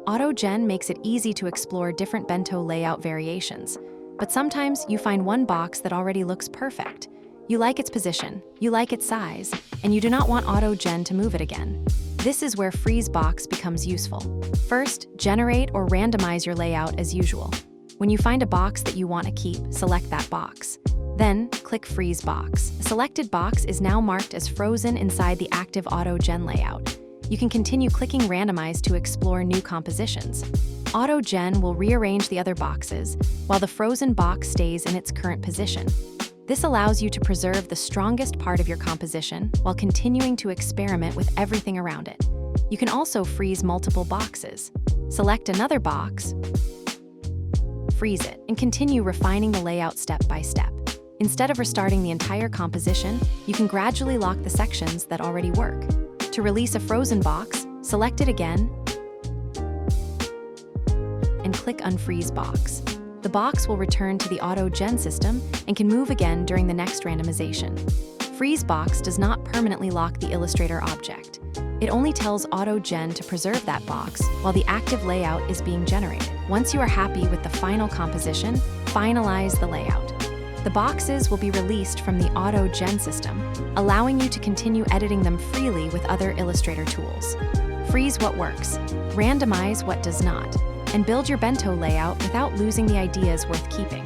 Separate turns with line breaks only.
AutoGen makes it easy to explore different bento layout variations, but sometimes you find one box that already looks perfect. You like its position, you like its size, and you do not want AutoGen to move it again. This is where Freeze Box becomes useful. First, generate or randomize your layout as usual. When you find a box that you want to keep, select that box. Then, click Freeze Box. A selected box is now marked as frozen inside the active AutoGen layout. You can continue clicking Randomize to explore new compositions. AutoGen will rearrange the other boxes, while the frozen box stays in its current position. This allows you to preserve the strongest part of your composition while continuing to experiment with everything around it. You can also freeze multiple boxes. Select another box, freeze it, and continue refining the layout step by step. Instead of restarting the entire composition, you can gradually lock the sections that already work. To release a frozen box, select it again and click Unfreeze Box. The box will return to the AutoGen system and can move again during the next randomization. Freeze Box does not permanently lock the Illustrator object. It only tells AutoGen to preserve that box while the active layout is being generated. Once you are happy with the final composition, finalize the layout. The boxes will be released from the AutoGen system, allowing you to continue editing them freely with other Illustrator tools. Freeze what works, randomize what does not, and build your bento layout without losing the ideas worth keeping.